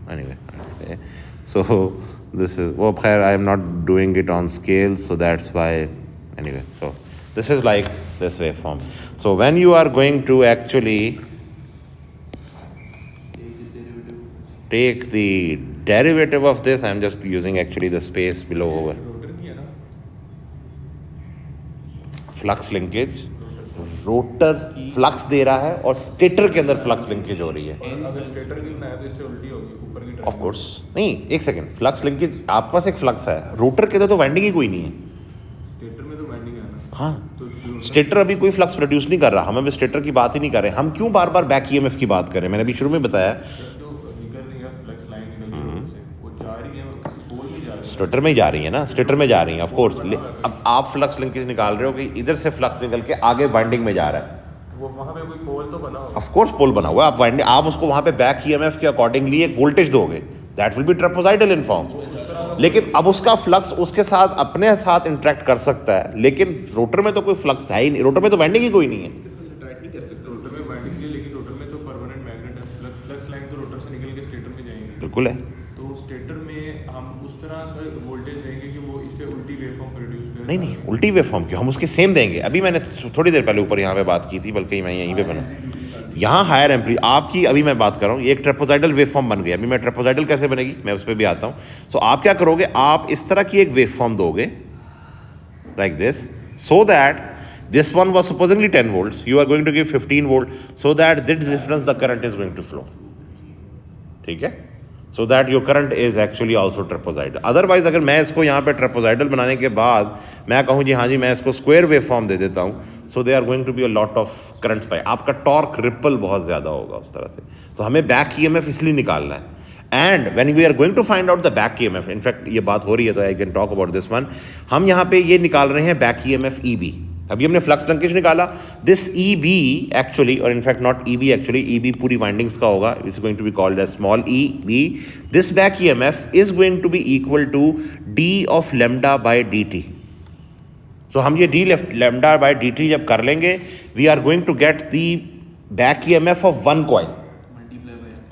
anyway. Okay. So this is, well, I am not doing it on scale, so that's why, anyway. So this is like this waveform. So when you are going to actually take the derivative of this, I am just using actually the space below over. Flux linkage, rotor flux दे रहा है और stator के अंदर flux linkage हो रही है. अगर स्टेटर की बनाया तो इससे उल्टी होगी ऊपर की तरफ. ऑफ कोर्स नहीं, एक सेकंड, फ्लक्स लिंकेज आपके पास एक फ्लक्स है, रोटर के अंदर तो वाइंडिंग ही कोई नहीं है. स्टेटर में तो वाइंडिंग है ना. हाँ, तो स्टेटर अभी कोई फ्लक्स प्रोड्यूस नहीं कर रहा, हम अभी स्टेटर की बात ही नहीं कर रहे. हम क्यों बार बार बैक ईएमएफ की बात करें? मैंने अभी शुरू में बताया जो निकल रही है फ्लक्स लाइन निकल रही है से, वो जा रही है, वो किसी पोल में जा रही है. स्टेटर में ही जा रही है ना, स्टेटर में जा रही है ऑफ कोर्स. अब आप फ्लक्स लिंकेज निकाल रहे हो कि इधर से फ्लक्स निकल के आगे वाइंडिंग में जा रहा है. वो वहाँ पे कोई पोल तो बना होगा. ऑफ कोर्स पोल बना हुआ है. आप वाइंडिंग, आप उसको वहां पे बैक ईएमएफ के अकॉर्डिंगली एक वोल्टेज दोगे, that will be trapezoidal in form. लेकिन अब उसका फ्लक्स उसके साथ अपने साथ इंटरेक्ट कर सकता है, लेकिन रोटर में तो कोई फ्लक्स है ही नहीं, रोटर में तो वाइंडिंग ही कोई नहीं है. रोटर में वाइंडिंग है, लेकिन रोटर में तो परमानेंट मैग्नेट है. फ्लक्स लाइन तो रोटर से निकल के स्टेटर में जाएंगे. बिल्कुल है. तो स्टेटर में हम उस तरह का वोल्टेज देंगे कि वो इससे उल्टी वेवफॉर्म प्रोड्यूस करे. नहीं नहीं, उल्टी वेवफॉर्म क्यों, हम उसके सेम देंगे. अभी मैंने थोड़ी देर पहले ऊपर यहाँ पे बात की थी, बल्कि मैं यहीं पे बना, यहाँ हायर एम्पली आपकी अभी मैं बात कर रहा हूँ, ये एक ट्रेपोजाइडल वेवफॉर्म बन गया. अभी मैं ट्रेपोजाइडल कैसे बनेगी मैं उस पर भी आता हूँ. सो आप क्या करोगे, आप इस तरह की एक वेवफॉर्म दोगे like this, so that this one was supposedly 10 volts, you are going to give 15 volt, so that this difference the current is going to flow. ठीक है, so that your current is actually also trapezoidal. Otherwise अगर मैं इसको यहाँ पे ट्रेपोजाइडल बनाने के बाद मैं कहूँ जी हाँ जी मैं इसको स्क्वायर वेवफॉर्म दे देता हूँ, so they are going to be a lot of current पाई, आपका टॉर्क रिपल बहुत ज़्यादा होगा उस तरह से. तो हमें बैक ईएमएफ इसलिए निकालना है. And when we are going to find out the back EMF, in fact ये बात हो रही है तो I can talk about this one. हम यहाँ पे ये निकाल रहे हैं बैक ईएमएफ ईबी. अभी हमने फ्लक्स लिंकेज निकाला, दिस ईबी एक्चुअली, और in fact not EB actually, EB पूरी वाइंडिंग्स का होगा, is going to be called as small E B. This back EMF is going to be equal to D of lambda by D T. तो हम ये D lambda by D T जब कर लेंगे, we are going to get the back EMF of one coil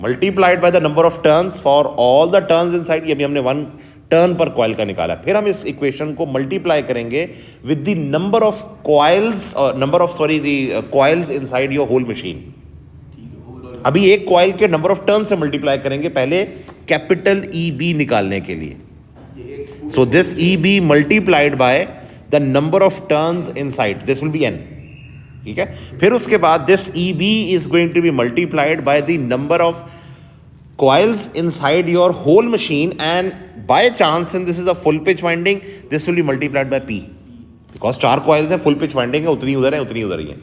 multiplied by the number of turns for all the turns inside. ये भी हमने one turn पर कॉइल का निकाला. फिर हम इस इक्वेशन को मल्टीप्लाई करेंगे with the number of coils, the coils inside your whole machine. अभी एक कॉइल के नंबर ऑफ टर्न से मल्टीप्लाई करेंगे पहले कैपिटल ई बी निकालने के लिए. So this E B multiplied by the number of turns inside, this will be N. ठीक है, फिर उसके बाद this E B is going to be multiplied by the number of coils inside your whole machine, and by chance, and this is a full pitch winding, this will be multiplied by P, because 4 coils है, full pitch winding है, उतनी उधर है उतनी उधर ही है.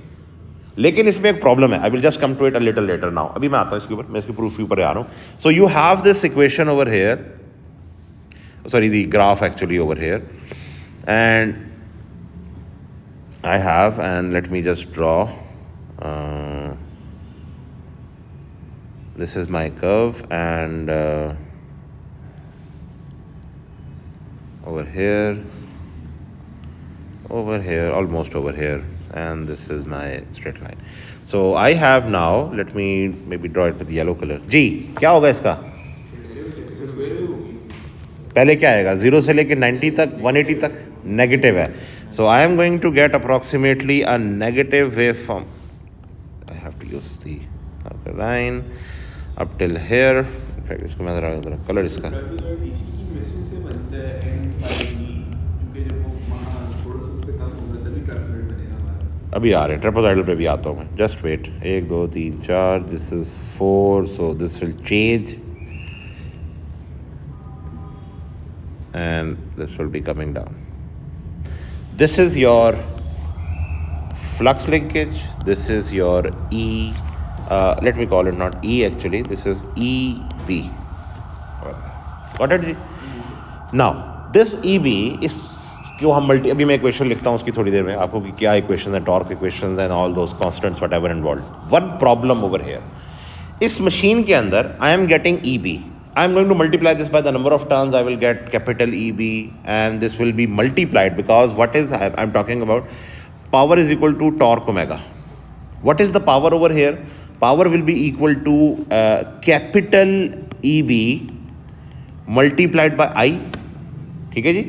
लेकिन इसमें एक प्रॉब्लम है, I will just come to it a little later now. अभी मैं आता हूँ इसके ऊपर, मैं इसके प्रूफ के ऊपर आ रहा हूँ. सो you have this equation over here, sorry, the graph actually over here, and I have, and let me just draw, this is my curve, and over here, almost over here, and this is my straight line. So I have now, let me maybe draw it with yellow color. जी क्या होगा इसका? पहले क्या आएगा? 0 से लेके 90 तक, 180 तक नेगेटिव है. So I am going to get approximately a negative waveform. I have to use the line up till here. In fact, इसको मैं जरा कलर इसका इसी की मिसिंग से बनता अभी आ रहे हैं, ट्रेपेजॉइडल पे भी आता हूँ मैं, just wait, 1 2 3 4, this is 4, so this will change and this will be coming down. This is your flux linkage, this is your E, let me call it not E actually, this is EB. Got it? Now this EB is क्यों हम multi, अभी मैं equation लिखता हूँ उसकी थोड़ी देर में आपको कि क्या इक्वेशन है, torque equation and all those constants what ever involve. One problem over here, इस मशीन के अंदर I am getting EB. I am going to multiply this by the number of turns. I will get capital EB, and this will be multiplied because what is I am talking about? Power is equal to torque omega. What is the power over here? Power will be equal to capital EB multiplied by I. ठीक है जी?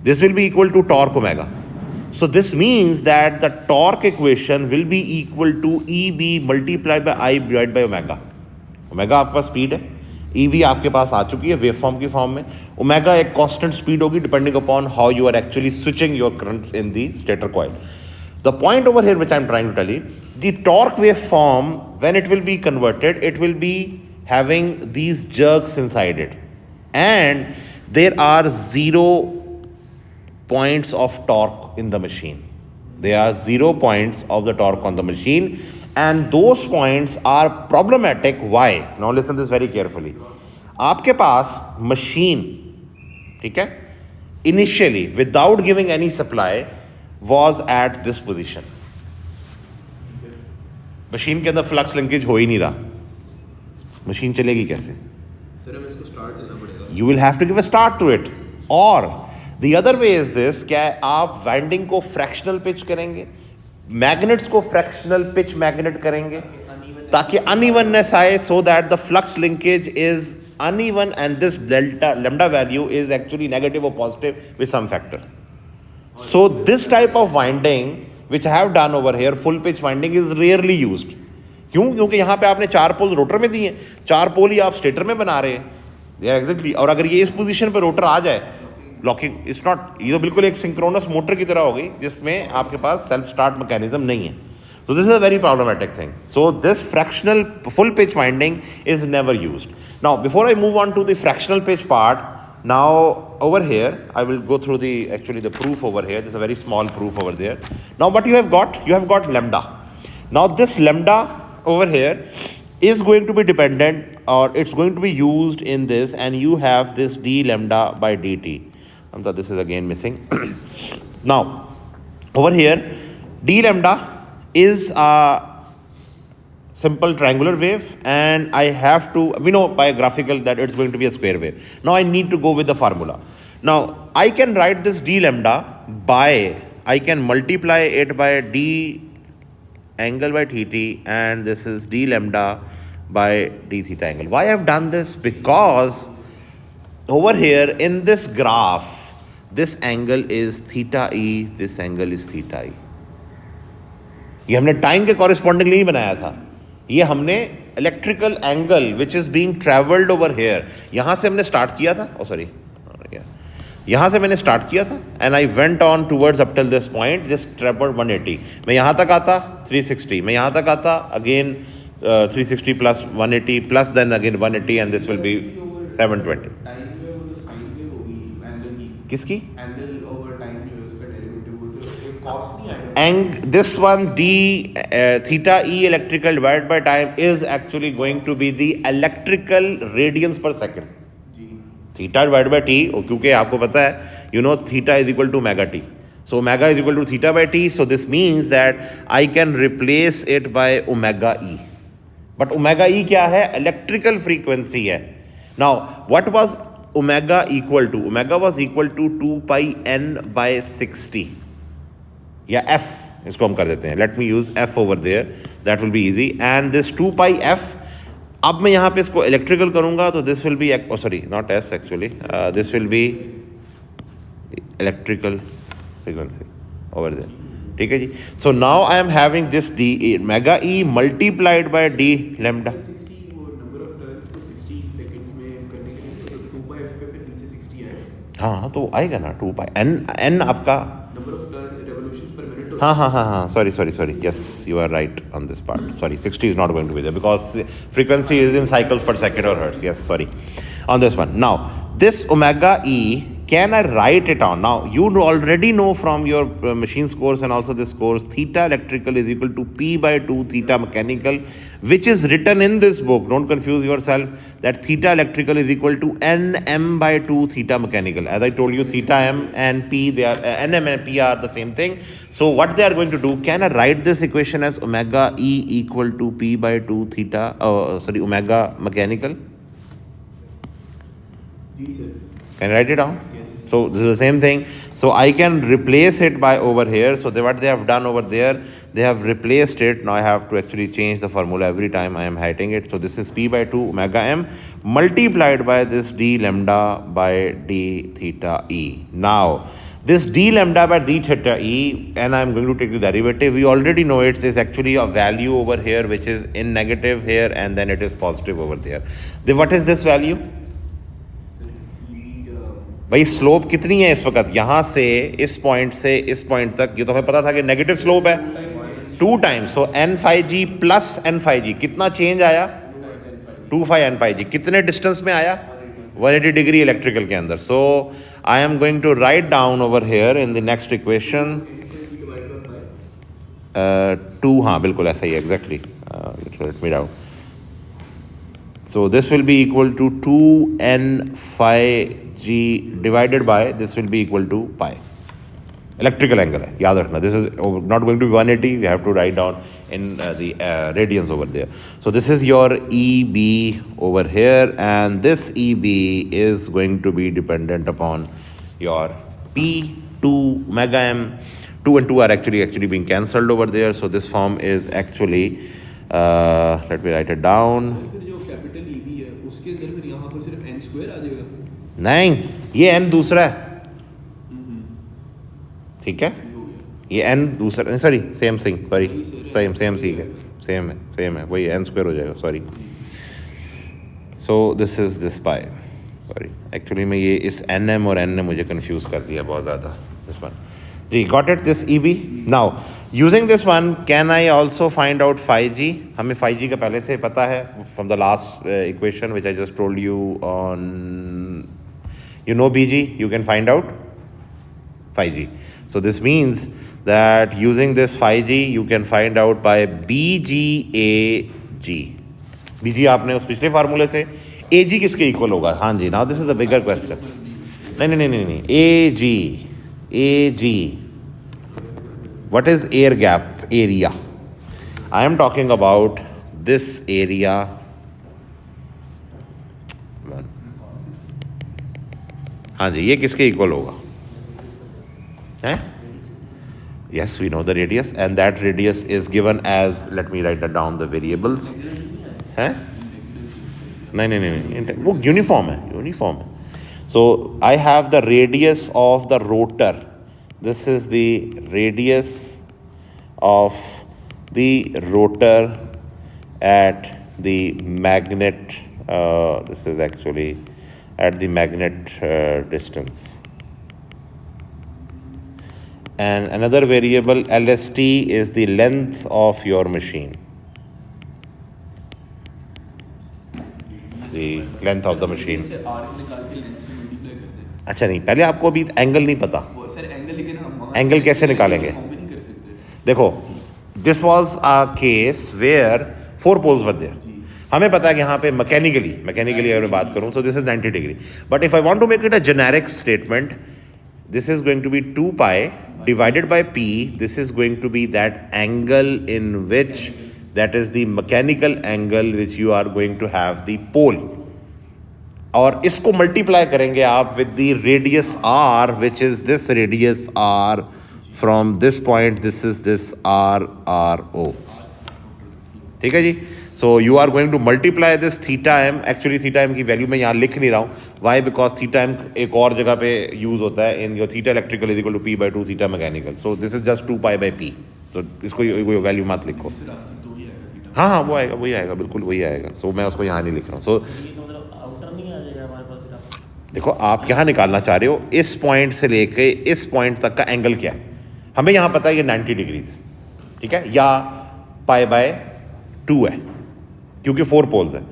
This will be equal to torque omega. So this means that the torque equation will be equal to EB multiplied by I divided by omega. Omega आपका speed है, EB आपके पास आ चुकी है wave form की फॉर्म में. Omega एक कांस्टेंट स्पीड होगी depending upon how you are actually switching your current in the stator coil. The point over here which I am trying to tell you, the torque wave form when it will be converted, it will be having these jerks inside it and there are 0 points of torque in the machine. There are 0 points of the torque on the machine, and those points are problematic. Why? Now listen this very carefully. आपके पास machine, ठीक है, initially without giving any supply was at this position. Machine के अंदर flux linkage हो ही नहीं रहा, machine चलेगी कैसे? सर हमें इसको स्टार्ट देना पड़ेगा. You will have to give a start to it. और The other way is this, क्या आप वाइंडिंग को फ्रैक्शनल पिच करेंगे, मैग्नेट्स को फ्रैक्शनल पिच मैग्नेट करेंगे ताकि अनइवननेस आए, so that the flux linkage is uneven and this lambda value is actually negative or positive with some factor. So this type of winding which I have done over here, full pitch winding, is rarely used. क्यों? क्योंकि यहाँ पे आपने 4 pole rotor में दिए, 4 पोल ही आप stator में बना रहे हैं एग्जैक्टली. और अगर ये इस पोजीशन पे रोटर आ जाए, लॉकिंग इट्स नॉट, ये तो बिल्कुल एक सिंक्रोनस मोटर की तरह हो गई जिसमें आपके पास सेल्फ स्टार्ट मैकेनिज्म नहीं है. So this is a very problematic thing. So this fractional full pitch winding is never used. Now before I move on to the fractional pitch part, now over here I will go through the proof over here. There's a very small proof over there. Now what you have got lambda. Now this lambda over here is going to be dependent, or it's going to be used in this, and you have this d lambda by dt. So this is again missing. Now over here d lambda is a simple triangular wave, and I have to, we know by graphical that it's going to be a square wave. Now I need to go with the formula. Now I can write this d lambda by, I can multiply it by d angle by dt, and this is d lambda by d theta angle. Why I have done this? Because over here in this graph, this angle is theta e, this angle is theta e. ये हमने time के corresponding नहीं बनाया था, ये हमने electrical angle which is being travelled over here, यहाँ से हमने स्टार्ट किया था, यहाँ से मैंने स्टार्ट किया था, and I went on towards up till this point, just travelled 180. मैं यहाँ तक आता 360, मैं यहाँ तक आता again 360 plus 180 plus then again 180, and this will be 720. Time में वो तो साइन वेव होगी एंगल की, किसकी? एंगल ओवर टाइम में उसका डेरिवेटिव वो तो एक कॉस नहीं आएगा. And this one d theta e electrical divided by time is actually going to be the electrical radians per second. Theta divided by t, क्योंकि आपको पता है, you know theta is equal to omega t. So omega is equal to theta by t. So this means that I can replace it by omega e. But omega e क्या है? Electrical frequency है. Now what was omega equal to? Omega was equal to 2 pi n by 60. या f इसको हम कर देते हैं, let me use f over there, that will be easy. And this 2 pi f, अब मैं यहाँ पे इसको इलेक्ट्रिकल करूँगा तो this will be, sorry not s actually, this will be electrical frequency over there. ठीक है जी. So now I am having this d omega e multiplied by d lambda. 60 वो नंबर ऑफ टर्न्स को 60 seconds में करने के लिए तो 2 बाय f पे फिर नीचे 60 आएगा. हाँ तो आएगा ना 2 पाई n आपका नंबर ऑफ टर्न रेवोल्यूशंस पर मिनट हाँ, sorry, yes, you are right on this part. Sorry, 60 is not going to be there because frequency is in cycles per second or hertz. Yes, sorry. On this one. Now, this omega E, can I write it on? Now, you already know from your machines course and also this course, theta electrical is equal to P by 2 theta mechanical, which is written in this book. Don't confuse yourself that theta electrical is equal to Nm by 2 theta mechanical. As I told you, theta m and P, they are Nm and P are the same thing. So what they are going to do, can I write this equation as omega E equal to P by 2 theta, omega mechanical? Can I write it down? Yes. So this is the same thing. So I can replace it by over here. So what they have done over there, they have replaced it. Now I have to actually change the formula every time I am writing it. So this is P by 2 omega m multiplied by this d lambda by d theta e. Now this d lambda by d theta e, and I'm going to take the derivative. We already know it is actually a value over here which is in negative here, and then it is positive over there. Then what is this value? भाई slope कितनी है इस वक्त, यहाँ से इस point से इस पॉइंट तक, ये तो हमें पता था कि नेगेटिव स्लोप है 2 टाइम्स. सो एन फाई जी प्लस एन फाई जी कितना चेंज आया 2 फाई एन फाई जी, कितने डिस्टेंस में आया 180 डिग्री इलेक्ट्रिकल के अंदर. So I am going to write down over here in the next equation 2. हाँ बिल्कुल ऐसा ही exactly, let me down. So this will be equal to 2n phi g divided by, this will be equal to pi. Electrical angle है, याद रखना. This is not going to be 180. We have to write down in the radians over there. So this is your EB over here, and this EB is going to be dependent upon your P2 omega m. 2 and 2 are actually being cancelled over there. So this form is actually, let me write it down. नहीं, ये n दूसरा है, ठीक है, ये n दूसरा, sorry same thing, sorry same ठीक है, सेम है वही n स्क्वायर हो जाएगा, sorry. So this is this pi, sorry actually मैं ये इस nm और n ने मुझे कंफ्यूज कर दिया बहुत ज़्यादा. दिस वन जी, got it, this EB. Now using this one can I also find out phi G. हमें फाई जी का पहले से पता है from the last equation which I just told you on, you know BG, you can find out phi g. So this means that using this phi g you can find out by BGAG. BG आपने उस पिछले फार्मूले से, AG किसके equal होगा? हाँ जी, now this is the bigger question. नहीं, AG. What is air gap area? I am talking about this area. हाँ जी, ये किसके इक्वल होगा हैं? Yes, we know the radius, and that radius is given as, let me write down the variables. हैं? नहीं, वो uniform है. So I have the radius of the rotor. This is the radius of the rotor at the magnet. This is actually at the magnet distance, and another variable LST is the length of your machine, the length of the machine. अच्छा नहीं, पहले आपको अभी angle नहीं पता. Angle कैसे निकालेंगे? देखो, this was a case where 4 poles were there. हमें पता है कि यहाँ पे मैकेनिकली अगर मैं बात करूँ, so this is 90 degree. But if I want to make it a generic statement, this is going to be 2 pi divided by P. This is going to be that angle in which, that is the mechanical angle which you are going to have the pole. और इसको multiply करेंगे आप with the radius R, which is this radius R from this point. This is this RO. ठीक है जी. So you are going to multiply this theta m. Actually theta m की value मैं यहाँ लिख नहीं रहा हूँ. Why? Because theta m एक और जगह पे यूज होता है. In your theta electrical is equal to P by 2 theta mechanical. So this is just 2 pi by P. So इसको कोई वैल्यू मत लिखो. हाँ वो आएगा, वही आएगा, बिल्कुल वही आएगा. So मैं उसको यहाँ नहीं लिख रहा हूँ. So देखो आप क्या निकालना चाह रहे हो, इस पॉइंट से लेके इस पॉइंट तक का एंगल क्या है. हमें यहाँ पता है ये 90 डिग्रीज है, ठीक है, या पाई बाय 2 है क्योंकि 4 पोल्स है।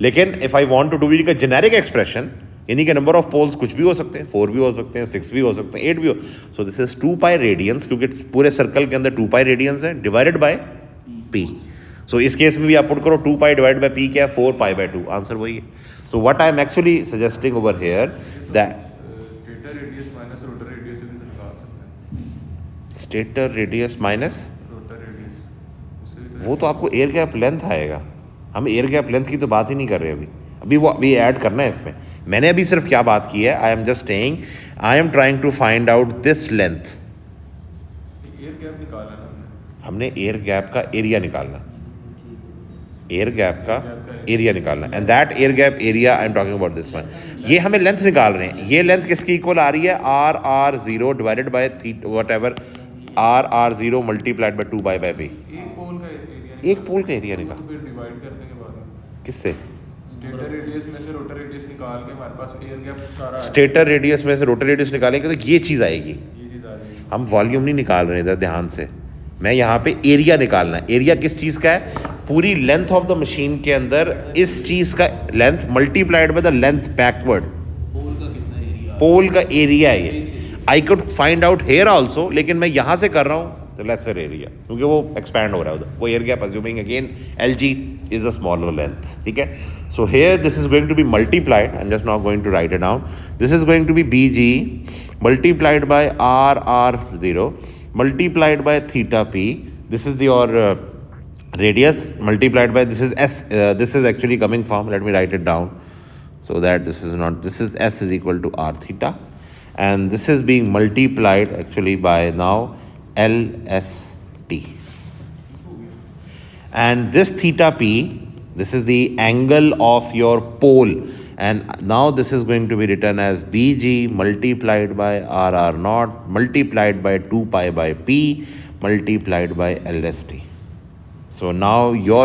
लेकिन if I want to do it का जेनेरिक एक्सप्रेशन, यानी कि नंबर ऑफ पोल्स कुछ भी हो सकते हैं, 4 भी हो सकते हैं, 6 भी हो सकते हैं, 8 भी हो, so this is 2 pi radiance, क्योंकि पूरे सर्कल के अंदर 2 पाई रेडियंस है, डिवाइडेड बाय पी। सो इस केस में भी आप पुट करो 2 पाई डिवाइड बाय पी क्या है, 4 पाई बाय 2, आंसर वही है। So what I am actually suggesting over here that stator radius minus rotor radius से भी तो निकाल सकते हैं। Stator radius minus rotor radius, उससे भी तो वो तो आपको एयर गैप लेंथ आएगा, हम एयर गैप लेंथ की तो बात ही नहीं कर रहे अभी वो अभी ऐड करना है इसमें। मैंने अभी सिर्फ क्या बात की है, I am just saying I am trying to find out this length. Air gap निकाला ना हमने एयर गैप का एरिया निकालना, एयर गैप का एरिया निकालना, and that air gap area I am talking about this one. ये हमें length निकाल रहे हैं, ये लेंथ किसकी इक्वल आ रही है, r r zero divided by whatever r r zero multiplied by 2 by by P. एक पोल का एरिया, एक पोल का एरिया निकाल, तो फिर डिवाइड कर देंगे बाद में। किससे, स्टेटर रेडियस में से रोटर रेडियस निकाल के हमारे पास एयर गैप सारा स्टेटर रेडियस में से रोटर रेडियस निकालेंगे तो ये चीज़ आएगी। ये चीज़ आ रही है। हम वॉल्यूम नहीं निकाल रहे इधर, ध्यान से, मैं यहाँ पे एरिया निकालना है। एरिया किस चीज़ का है, पूरी लेंथ ऑफ द मशीन के अंदर इस चीज़ का length multiplied by the length backward, pole का कितना एरिया, पोल का एरिया है ये। I could find out here also, लेकिन मैं यहाँ से कर रहा हूँ तो लेसर एरिया, क्योंकि वो एक्सपैंड हो रहा है उधर, वो air gap assuming again l g is a smaller length, ठीक है। So here this is going to be multiplied, I am just not going to write it down, this is going to be B g multiplied by r r zero multiplied by theta p, this is your radius multiplied by this is s, this is actually coming from, let me write it down so that this is not, this is s is equal to r theta, and this is being multiplied actually by now l s t, and this theta p, this is the angle of your pole, and now this is going to be written as bg multiplied by r naught multiplied by 2 pi by p multiplied by lst. So now your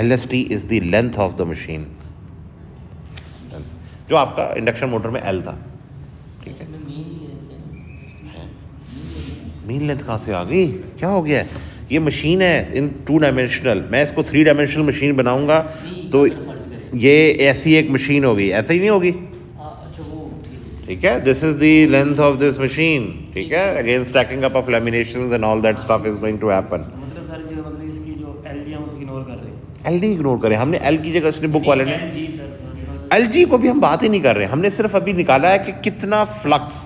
lst is the length of the machine, जो आपका induction motor में L था, ठीक है। Mean length कहाँ से आ गई, क्या हो गया है, ये मशीन है इन 2 डायमेंशनल, मैं इसको 3 डायमेंशनल मशीन बनाऊंगा तो ये ऐसी एक मशीन होगी, ऐसे ही नहीं होगी, ठीक है। This is the length of this machine, ठीक है। Again stacking up of laminations and all that stuff is going to happen. मतलब सारी जगह मतलब इसकी जो एल जी हम उसको इग्नोर कर रहे हैं, एल नहीं इग्नोर करें हमने, एल की जगह उसने बुक वाले ने L G sir, L G को भी हम बात ही नहीं कर रहे, हमने सिर्फ अभी निकाला है कि कितना फ्लक्स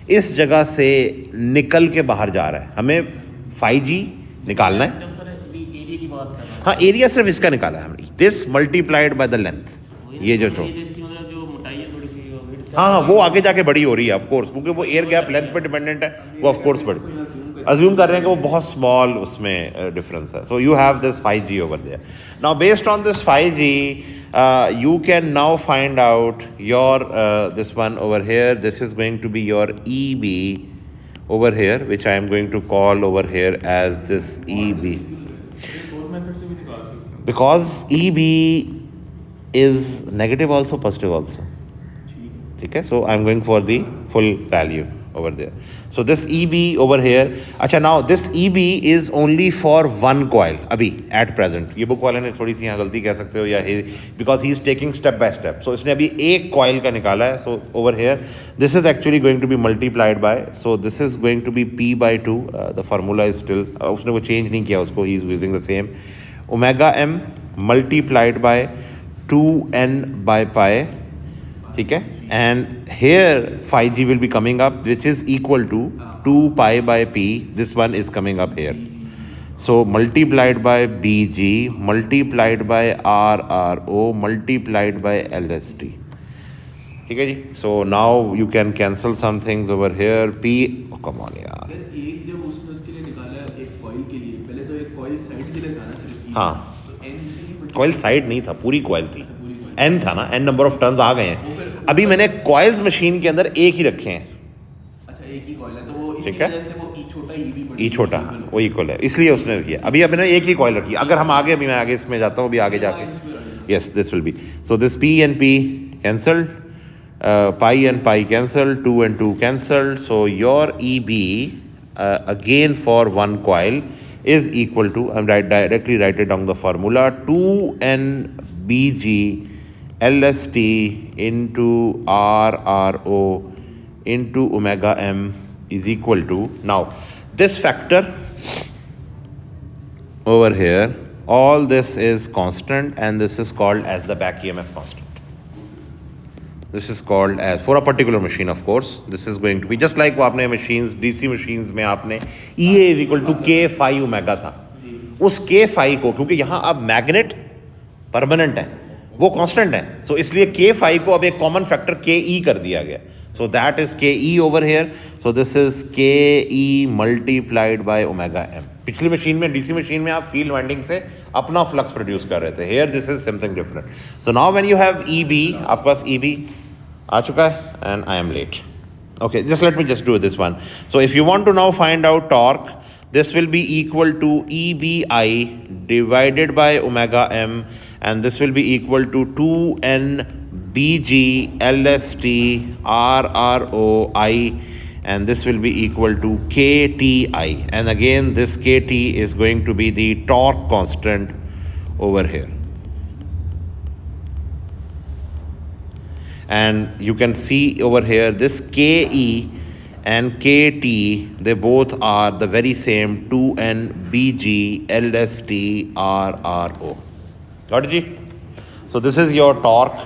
इस जगह से निकल के बाहर जा रहा है, हमें 5G निकालना है। सिर्फ सर अभी एरिया की बात कर रहा हूँ। हाँ एरिया सिर्फ इसका निकाला है हमने, this multiplied by the length, ये जो इसकी मतलब जो मोटाई है थोड़ी सी width है। हाँ हाँ वो आगे जाके बड़ी हो रही है ऑफ कोर्स, क्योंकि वो एयर गैप लेंथ पे डिपेंडेंट है, वो ऑफ कोर्स बड़ी अज्यूम कर रहे हैं कि वो बहुत स्मॉल उसमें डिफरेंस है। So you have this 5G over there. Now based on this 5G you can now find out your this one over here, this is going to be your EB over here, which I am going to call over here as this EB, और method से भी निकाल सकते हैं। because EB is negative also positive also, ठीक है। So I am going for the full value over there. So this EB over here, अच्छा now this EB is only for one coil अभी at present, ये book वाले ने थोड़ी सी यहाँ गलती कह सकते हो, या because he is taking step by step, so इसने अभी एक coil का निकाला है। So over here this is actually going to be multiplied by, so this is going to be P by 2, the formula is still उसने वो change नहीं किया उसको, he is using the same omega m multiplied by 2n by pi, ठीक है। and here 5G will be coming up, which is equal to 2 pi by p, this one is coming up here, so multiplied by bg multiplied by rro multiplied by lst, ठीक है जी। so now you can cancel some things over here, p oh, come on यार, sir एक जब उसने उसके लिए निकाला एक कॉइल के लिए, पहले तो एक कॉइल साइड के लिए था ना सिर्फ, हाँ तो एन से ही कॉइल साइड नहीं था, पूरी कॉइल थी, पूरी कॉइल, n था ना, n नंबर ऑफ टर्न्स आ गए हैं। अभी मैंने कॉइल्स मशीन के अंदर एक ही रखे हैं, अच्छा एक ही कॉइल है, तो वो इसी ठीक है। वजह से वो ई छोटा ई भी बड़ी, ई छोटा वो इक्वल है, इसलिए उसने रखी है। अभी मैंने एक ही कॉइल रखी है, अगर हम आगे, अभी मैं आगे इसमें जाता हूँ, अभी आगे जाके yes this will B, so this p and p cancelled, pi and pi cancelled, 2 and 2 cancelled, so your EB again for one coil is equal to, I'm directly write it down the formula, 2nbg LST into RRO into omega m is equal to, now this factor over here, all this is constant and this is called as the back EMF constant. This is called as, for a particular machine of course, this is going to be just like वो आपने machines, DC machines में आपने EA is equal to K phi omega था, उस K phi को, क्योंकि यहाँ अब magnet permanent है, वो constant है, so इसलिए K phi को अब एक common factor KE कर दिया गया, so that is KE over here, so this is KE multiplied by omega m. पिछली मशीन में डीसी मशीन में आप फील्ड वाइंडिंग से अपना फ्लक्स प्रोड्यूस कर रहे थे, here this is something different. So now when you have EB, आपके पास ईबी आ चुका है and I am late. Okay, just let me just do this one. So if you want to now find out torque, this will be equal to EBI divided by omega m, and this will be equal to 2nBG LST RROI, and this will be equal to KTI, and again this KT is going to be the torque constant over here. And you can see over here this KE and KT, they both are the very same 2nBG LST RRO. Got it, ji? So this is your torque